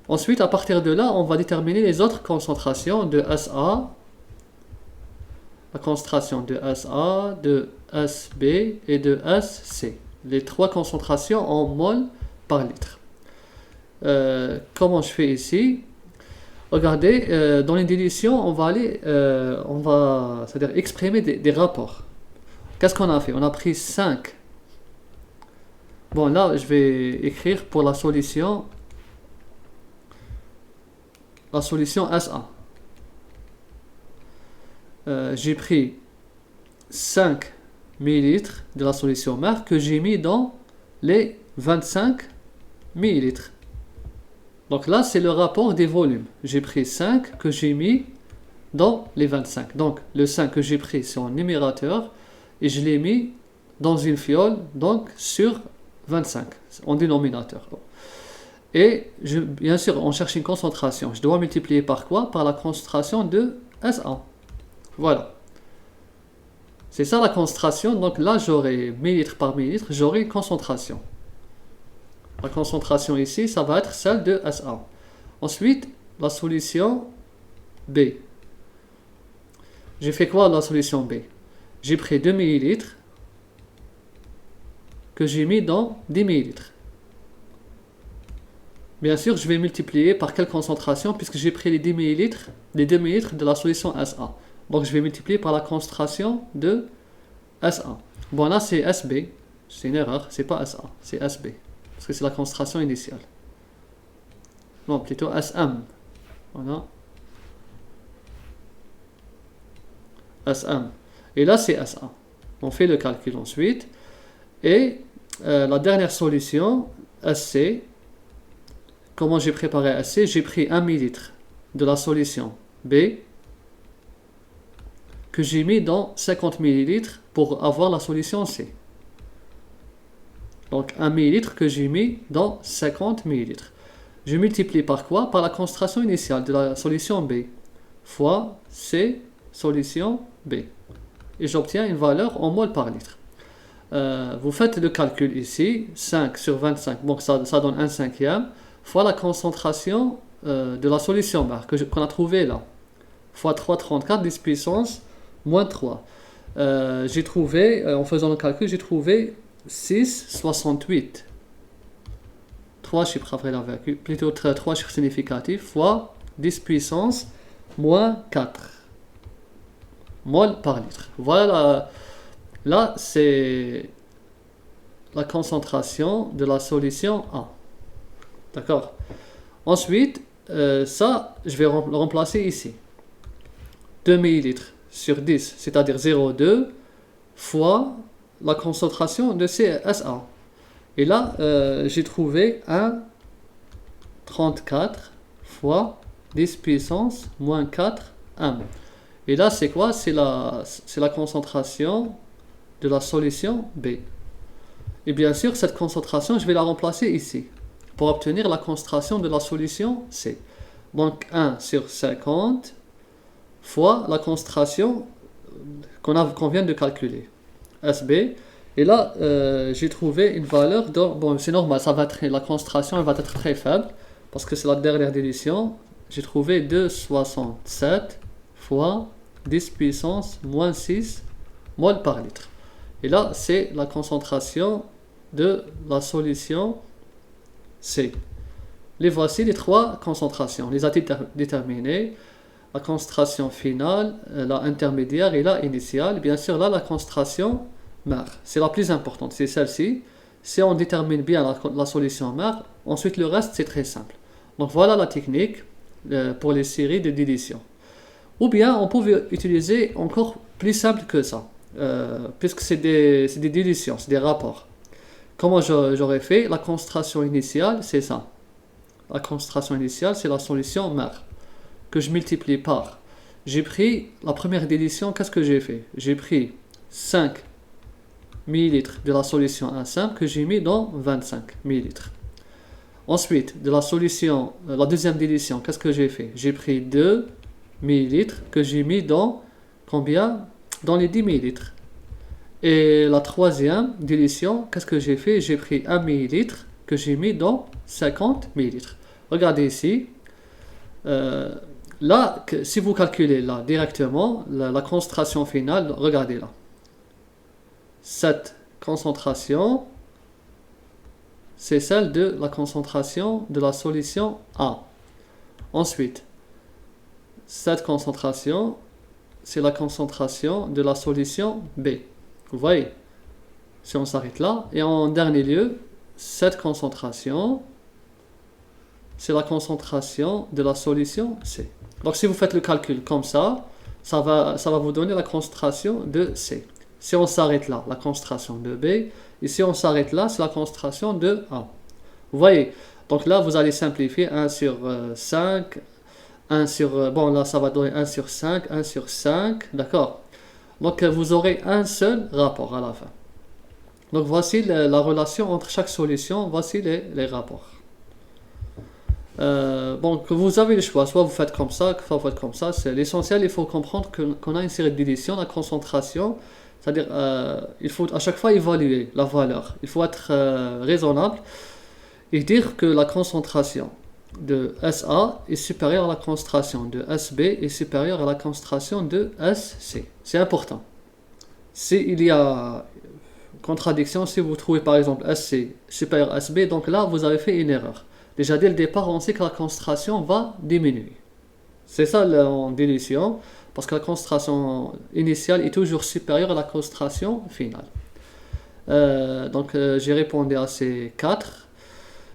Ensuite, à partir de là, on va déterminer les autres concentrations de SA, la concentration de SA, de SB et de SC. Les trois concentrations en mol par litre. Comment je fais ici? Regardez, dans les dilutions, on va aller, c'est-à-dire exprimer des rapports. Qu'est-ce qu'on a fait? On a pris 5. Bon, là, je vais écrire pour la solution SA. J'ai pris 5 millilitres de la solution mère que j'ai mis dans les 25 millilitres. Donc là, c'est le rapport des volumes. J'ai pris 5 que j'ai mis dans les 25. Donc, le 5 que j'ai pris, c'est en numérateur, et je l'ai mis dans une fiole, donc sur 25, en dénominateur. Et bien sûr, on cherche une concentration. Je dois multiplier par quoi? Par la concentration de SA. Voilà. C'est ça la concentration. Donc là, j'aurai millilitre par millilitre, j'aurai une concentration. La concentration ici, ça va être celle de SA. Ensuite, la solution B. J'ai fait quoi dans la solution B? J'ai pris 2 millilitres que j'ai mis dans 10 millilitres. Bien sûr, je vais multiplier par quelle concentration puisque j'ai pris les 10 millilitres, les 2 millilitres de la solution SA. Donc je vais multiplier par la concentration de SA. Bon, là c'est SB. C'est une erreur, c'est pas SA, c'est SB. Parce que c'est la concentration initiale. Non, plutôt SM. Voilà. SM. Et là, c'est SA. On fait le calcul ensuite. Et la dernière solution, SC. Comment j'ai préparé SC? J'ai pris 1 millilitre de la solution B que j'ai mis dans 50 millilitres pour avoir la solution C. Donc 1 millilitre que j'ai mis dans 50 millilitres. Je multiplie par quoi? Par la concentration initiale de la solution B fois C solution B. Et j'obtiens une valeur en mol par litre. Vous faites le calcul ici, 5 sur 25, donc ça donne 1 cinquième, fois la concentration de la solution mère qu'on a trouvé là, fois 3,34 10 puissance moins 3. J'ai trouvé, en faisant le calcul, j'ai trouvé 6,68. 3 chiffres après la virgule, plutôt 3 chiffres significatifs, fois 10 puissance moins 4 mol par litre. Voilà, là c'est la concentration de la solution A. D'accord? Ensuite, ça, je vais le remplacer ici. 2 millilitres sur 10, c'est-à-dire 0,2 fois la concentration de CSA. Et là, j'ai trouvé 1,34 fois 10 puissance moins 4 M. Et là, c'est quoi? C'est la concentration de la solution B. Et bien sûr, cette concentration, je vais la remplacer ici pour obtenir la concentration de la solution C. Donc 1 sur 50 fois la concentration qu'on vient de calculer, SB. Et là, j'ai trouvé une valeur de... Bon, c'est normal, la concentration elle va être très faible parce que c'est la dernière dilution. J'ai trouvé 2,67 fois 10 puissance moins 6 mol par litre. Et là, c'est la concentration de la solution C. Les voici les trois concentrations. Les a déterminées. La concentration finale, la intermédiaire et la initiale. Bien sûr, là, la concentration mère, c'est la plus importante, c'est celle-ci. Si on détermine bien la solution mère, ensuite le reste, c'est très simple. Donc voilà la technique pour les séries de dilution. Ou bien, on pouvait utiliser encore plus simple que ça, puisque c'est des dilutions, c'est des rapports. Comment j'aurais fait? La concentration initiale, c'est ça. La concentration initiale, c'est la solution mère, que je multiplie par. J'ai pris la première dilution, qu'est-ce que j'ai fait? J'ai pris 5 millilitres de la solution A simple que j'ai mis dans 25 millilitres. Ensuite, de la solution, la deuxième dilution, qu'est-ce que j'ai fait? J'ai pris 2 millilitres que j'ai mis dans combien? Dans les 10 millilitres. Et la troisième dilution, qu'est-ce que j'ai fait? J'ai pris 1 millilitre que j'ai mis dans 50 millilitres. Regardez ici. Là, si vous calculez là directement, la concentration finale, regardez là. Cette concentration, c'est celle de la concentration de la solution A. Ensuite, cette concentration, c'est la concentration de la solution B. Vous voyez, si on s'arrête là. Et en dernier lieu, cette concentration, c'est la concentration de la solution C. Donc si vous faites le calcul comme ça va vous donner la concentration de C. Si on s'arrête là, la concentration de B. Et si on s'arrête là, c'est la concentration de A. Vous voyez, donc là vous allez simplifier 1 sur 5, 1 sur... bon là ça va donner 1 sur 5, 1 sur 5, d'accord. Donc vous aurez un seul rapport à la fin. Donc voici la relation entre chaque solution, voici les rapports. Donc vous avez le choix, soit vous faites comme ça, soit vous faites comme ça. C'est l'essentiel, il faut comprendre qu'on a une série d'éditions, la concentration, c'est-à-dire il faut à chaque fois évaluer la valeur. Il faut être raisonnable et dire que la concentration de SA est supérieure à la concentration de SB est supérieure à la concentration de SC. C'est important. S'il y a contradiction, si vous trouvez par exemple SC supérieur à SB, donc là vous avez fait une erreur. Déjà dès le départ, on sait que la concentration va diminuer. C'est ça en dilution, parce que la concentration initiale est toujours supérieure à la concentration finale. Donc j'ai répondu à ces 4.